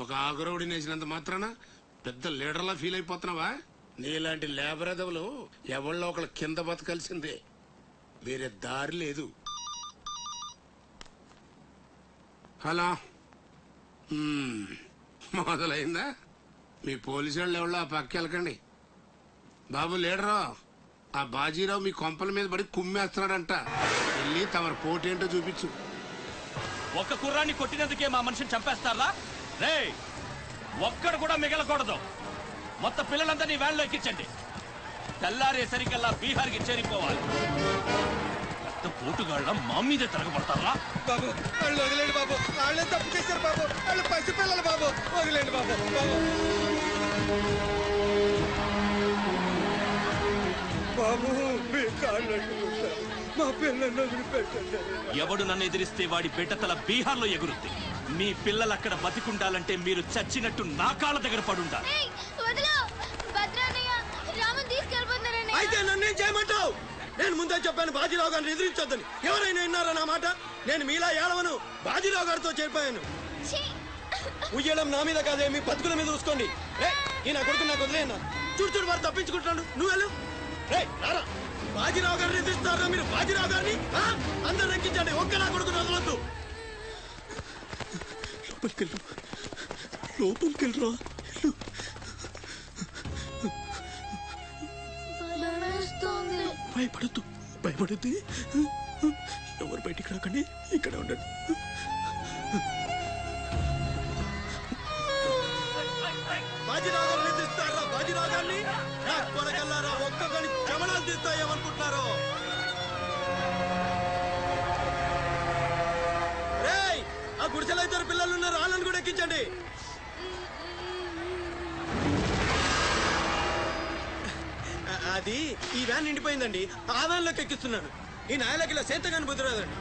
ఒక ఆగురవుడిని వేసినంత మాత్రాన పెద్ద లీడర్లా ఫీల్ అయిపోతున్నావా? నీలాంటి లేబర్ ఎదవులు ఎవళ్ళో ఒకళ్ళ కింద బతకాల్సిందే, వేరే దారి లేదు. హలో, మొదలైందా? మీ పోలీసు వాళ్ళు ఎవరో ఆ పక్క వెళ్ళకండి. బాబు లీడరు, ఆ బాజీరావు మీ కొంపల మీద పడి కుమ్మేస్తున్నాడంట. వెళ్ళి తమరి పోటీ ఏంటో చూపించు. ఒక్క కుర్రాన్ని కొట్టినందుకే మా మనిషిని చంపేస్తారా? రే, ఒక్కడు కూడా మిగలకూడదు. మొత్తం పిల్లలందరినీ వ్యాన్లో ఎక్కించండి. తెల్లారేసరికల్లా బీహార్కి చేరిపోవాలి. పెద్ద పోటుగాళ్ళ మా మీదే తిరగబడతారా? బాబు వాళ్ళు వదిలేండి బాబు, వాళ్ళే తప్పు చేశారు బాబు, వాళ్ళు పసిపిల్లలు బాబు, వదిలేండి బాబు. బాబు మీ కాళ్ళు మా పిల్లలు వదిలిపెట్టండి. ఎవడు నన్ను ఎదిరిస్తే వాడి బిడ్డతల బీహార్లో ఎగురుద్ది. మీ పిల్లలు అక్కడ బతికుండాలంటే మీరు చచ్చినట్టు నా కాళ్ళ దగ్గర పడుండాలి. అయితే నన్నేం చేయమంటావు? నేను ముందే చెప్పాను బాజీరావు గారిని ఎదిరించొద్దని. ఎవరైనా విన్నారా నా మాట? నేను మీలా ఏడవను, బాజీరావు గారితో చేరిపోయాను. ఉయ్యడం నా మీద కాదే, మీ బతుకుల మీద చూసుకోండి. ఈ నా కొడుకు నాకు వదిలేనా? చూడు చూడు వారు తప్పించుకుంటున్నాడు, నువ్వు వెళ్ళు. బాజీరావు గారిని ఎదిరిస్తారా మీరు? బాజీరావు గారిని అందరు ఎక్కించండి, ఒక్క నా కొడుకు వదలొద్దు. లోపలికెళ్ళరా. భయపడద్దు, భయపడద్దు. ఎవరు బయటికి రాకండి, ఇక్కడ ఉండండి. బాజీరావు గారిని తీస్తారా? బాజీరావు గారిని కొనగల్లారా? ఒక్కొక్కని జమనాలు తీస్తాయేమనుకుంటున్నారు? రేయ్, ఆ గుడిసెలో ఇద్దరు పిల్లలు ఉన్నారు, వాళ్ళని కూడా ఎక్కించండి. అది ఈ వ్యాన్ నిండిపోయిందండి, ఆ వ్యాన్ లోకి ఎక్కిస్తున్నాను. ఈ నాయలకి ఇలా సేతగాని బుద్ధిరాదండి.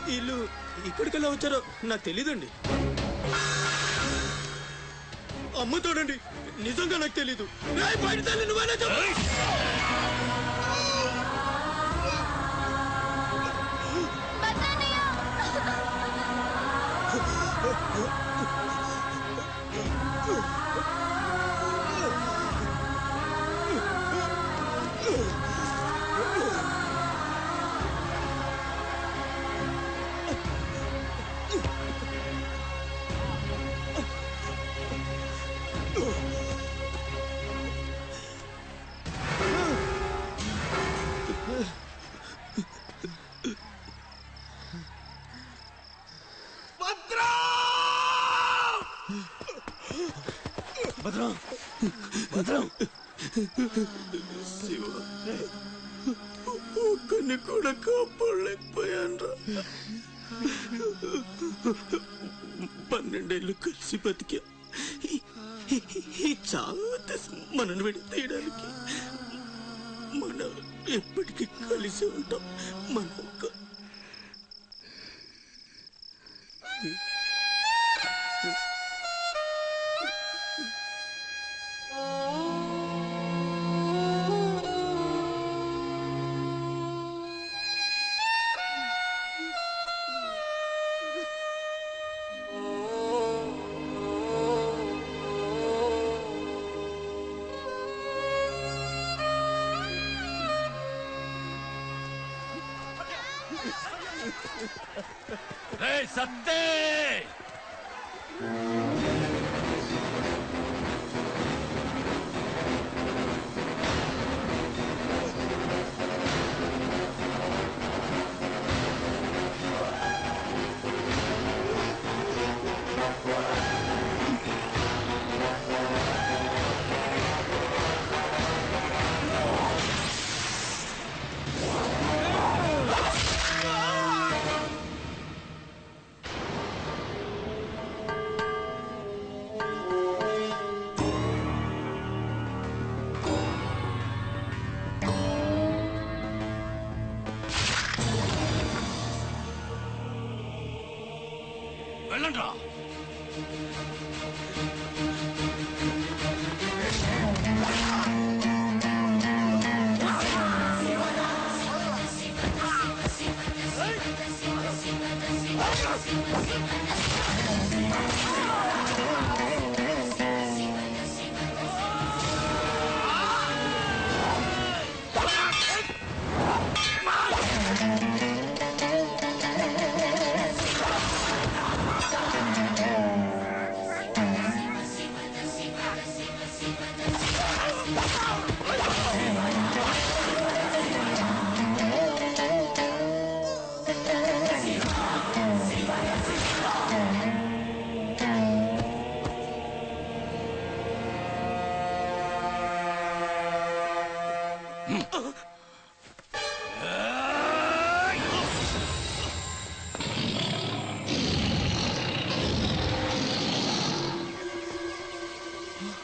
వీళ్ళు ఇక్కడికెళ్ళా వచ్చారో నాకు తెలీదండి. అమ్మ చూడండి, నిజంగా నాకు తెలీదు. బయట తల్లి నువ్వేనా చెప్పు. భద్రం, భద్రం, శివ, ఒక్కని కూడా కాపాడలేకపోయాను. 12 ఏళ్ళు కలిసి బతికా. చాలా మనను విడి తీయడానికి మనం ఎప్పటికీ కలిసి ఉంటాం. మన సత్తే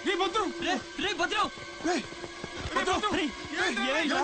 రే భద్రం రే భద్రం ఏమైందా?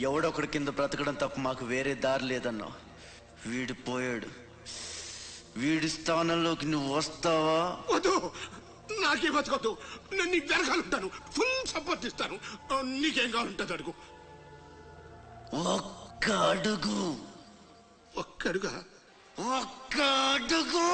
ఎవడొకడి కింద బ్రతకడం తప్ప మాకు వేరే దారి లేదన్నా. వీడు పోయాడు. వీడి స్థానంలోకి నువ్వు వస్తావా? వద్దు, నాకే బతకొద్దు. నేను నీకు జరగాలంటాను, ఫుల్ సపోర్ట్ ఇస్తాను. నీకేం కావాలంటుంది అడుగు. ఒక్క అడుగు. ఒక్కడుగా? ఒక్క అడుగు.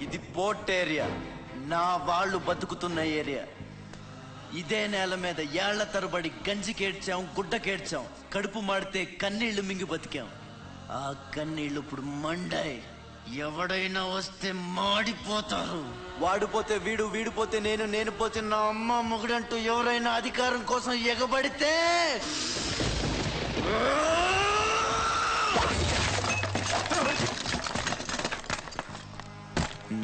ఇది పోర్ట్ ఏరియా, నా వాళ్ళు బతుకుతున్న ఏరియా. ఇదే నేల మీద ఏళ్ల తరబడి గంజికేడ్చాం, గుడ్డకేడ్చాం, కడుపు మాడితే కన్నీళ్లు మింగి బతికాం. ఆ కన్నీళ్లు ఇప్పుడు మండాయి. ఎవడైనా వస్తే మాడిపోతారు. వాడిపోతే వీడు, వీడిపోతే నేను, నేను పోతే నా అమ్మ మొగుడంటూ ఎవరైనా అధికారం కోసం ఎగబడితే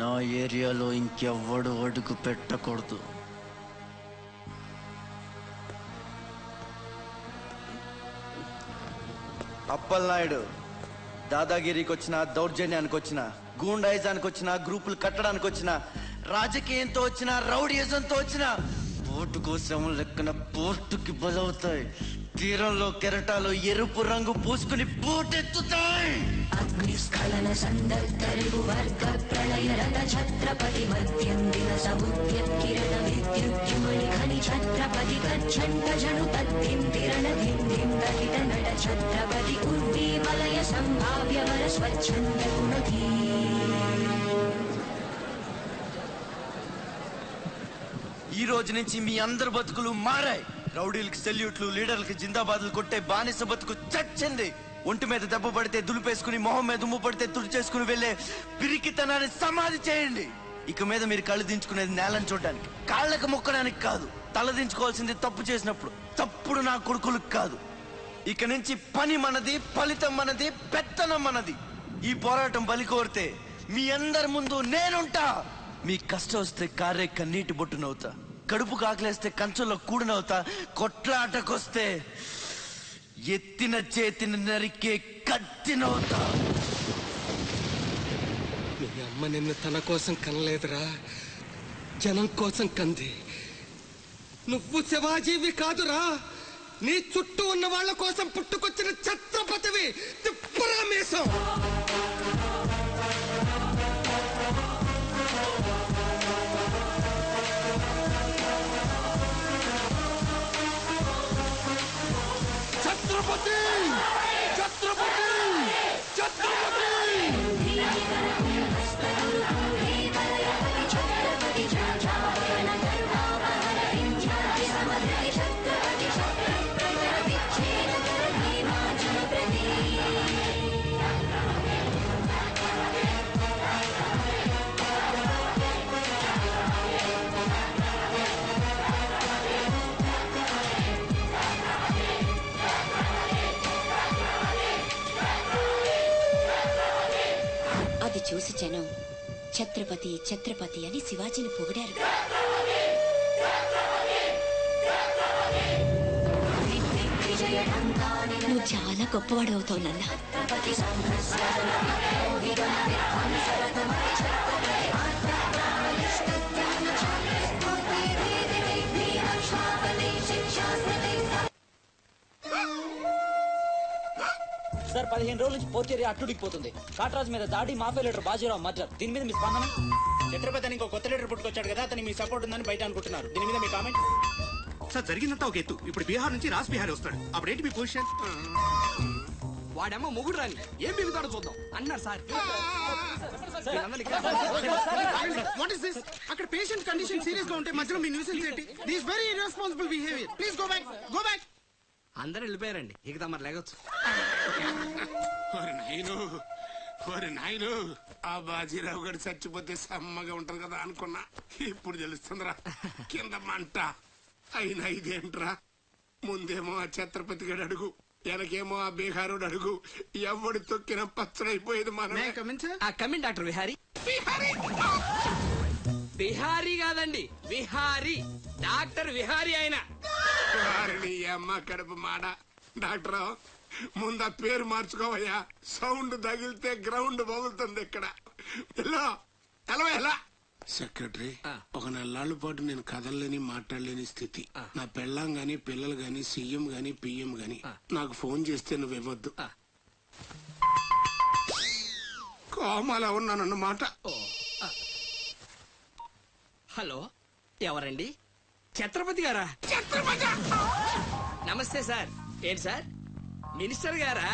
నా ఏరియాలో ఇంకెవ్వడు అడుగు పెట్టకూడదు. అప్పలనాయుడు దాదాగిరికి వచ్చిన, దౌర్జన్యానికి వచ్చిన, గూండాయిజానికి వచ్చిన, గ్రూపులు కట్టడానికి వచ్చిన, రాజకీయంతో వచ్చిన, రౌడీయిజంతో వచ్చిన, పోటుకో శవం లెక్కన పోర్టుకి బలవుతాయి. తీరంలో కెరటాలు ఎరుపు రంగు పూసుకుని పోటెత్తుతాయి. అగ్నిస్ఖలన సందర్తరిగు వర్గ ప్రళయ రథ ఛత్రపతి మధ్యందిన సముద్యత్కిరణ విద్యుజ్జుమణి ఖని ఛత్రపతి కచ్చంట జను తద్దింతిరణ దిందిం దహిత నట ఛత్రపతి ఉర్వీ వలయ సంభావ్య వర స్వచ్ఛంద గుణధీ. ఈ రోజు నుంచి మీ అందరి బతుకులు మారాయి. రౌడీలకి సెల్యూట్లు, లీడర్లకి జిందాబాద్లు కొట్టే బానిస బతుకు చచ్చింది. ఒంటి మీద దెబ్బ పడితే దులిపేసుకుని, మొహం మీద దుమ్ము పడితే తుడిచేసుకుని వెళ్లే పిరికితనాన్ని సమాధి చేయండి. ఇక మీద మీరు కళ్ళు దించుకునేది నేలను చూడడానికి, కాళ్ళకు మొక్కడానికి కాదు. తల దించుకోవాల్సింది తప్పు చేసినప్పుడు, తప్పుడు నా కొడుకులకు కాదు. ఇక నుంచి పని మనది, ఫలితం మనది, పెత్తనం మనది. ఈ పోరాటం బలి కోరితే మీ అందరి ముందు నేనుంటా. మీ కష్టం వస్తే కారే కన్నీటి బొట్టునవుతా, కడుపు కాకలేస్తే కంచంలో కూడనవుతా, కొట్లాటకొస్తే ఎత్తిన చేతిని నరికే కత్తినవుతా. మీ అమ్మ నిన్ను తన కోసం కనలేదురా, జనం కోసం కంది. నువ్వు శివాజీవి కాదురా, నీ చుట్టూ ఉన్న వాళ్ళ కోసం పుట్టుకొచ్చిన ఛత్రపతివి. తిప్పరా మీసం. ఛత్రపతి, ఛత్రపతి, ఛత్రపతి. ఛత్రపతి ఛత్రపతి అని శివాజీని పొగిడారు. నువ్వు చాలా గొప్పవాడు అవుతావు నాన్న. సార్ 15 రోజుల నుంచి పోర్చేరి అట్టుడికిపోతుంది. కాట్రాజు మీద దాడి, మాఫియా లీడర్ బాజీరావు మర్డర్. దీని మీద మీ స్పందన? ఛత్రపతి అని ఇంకో కొత్త లీడర్ పుట్టుకొచ్చాడు కదా, అతని మీ సపోర్ట్ ఉందని బయట అనుకుంటున్నారు. దీని మీద మీ కామెంట్? సార్ జరిగిందంతా ఒక ఎత్తు. ఇప్పుడు బీహార్ నుంచి రాజ్ బిహారీ వస్తాడు. అప్పుడేంటి మీ పొజిషన్? వాడమ్మ మొగుడు రాని ఏం బిగుతాడో చూద్దాం అన్నారు సార్. What is this? అక్కడ పేషెంట్ కండిషన్ సీరియస్ గా ఉంటే మధ్యలో మీ న్యూసెన్స్ ఏంటి? This very irresponsible behaviour. Please go back, go back. అందరు వెళ్ళిపోయారండి, ఇక తమరు లేగొచ్చు. ఓరి నాయను, ఆ బాజీరావు గారు చచ్చిపోతే సమ్మగా ఉంటది కదా అనుకున్నా. ఇప్పుడు తెలుస్తుందిరా కింద మంట. అయినా ఇదేంట్రా, ముందేమో ఆ ఛత్రపతి గడు అడుగు, వెనకేమో ఆ బీహారుడు అడుగు. ఎవడు తొక్కిన పచ్చడైపోయేది మనం. Coming doctor Vihari. బిహారీ కాదండి, విహారీ. డాక్టర్ విహారీ ఆయన. వారిని అమ్మ కడుపు మాడ. డాక్టర్ ముందు ఆ పేరు మార్చుకోవయ్యా. సౌండ్ తగిలితే గ్రౌండ్ పగులుతుంది ఇక్కడ. ఎలా సెక్రటరీ, ఒక నెలల పాటు నేను కదలలేని మాట్లాడలేని స్థితి. నా పెళ్ళాం గాని పిల్లలు గాని సీఎం గాని పిఎం గాని నాకు ఫోన్ చేస్తే నువ్వు ఇవ్వద్దు. కోమాలో ఉన్నానన్నమాట. హలో, ఎవరండి? ఛత్రపతి గారా? నమస్తే సార్. ఏంటి సార్, మినిస్టర్ గారా?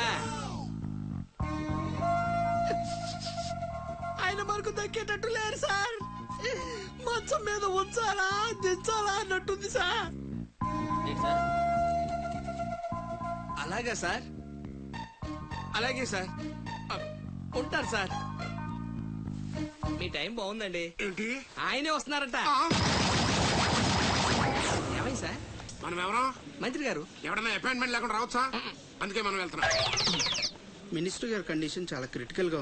ఆయన మనకు దక్కేటట్టు లేరు సార్. మంచం మీద ఉంచాలా దించాలా అన్నట్టుంది సార్. అలాగా సార్, అలాగే సార్. ఉంటారు సార్. మీ టైం బాగుందండి. ఏంటి? ఆయనే వస్తున్నారట. ఏమైంది సార్? మనం ఎవరో మంత్రి గారు ఎవడన్నా అపాయింట్మెంట్ లేకుండా రావచ్చా? అందుకే మనం వెళ్తున్నాం. మినిస్టర్ గారి కండిషన్ చాలా క్రిటికల్ గా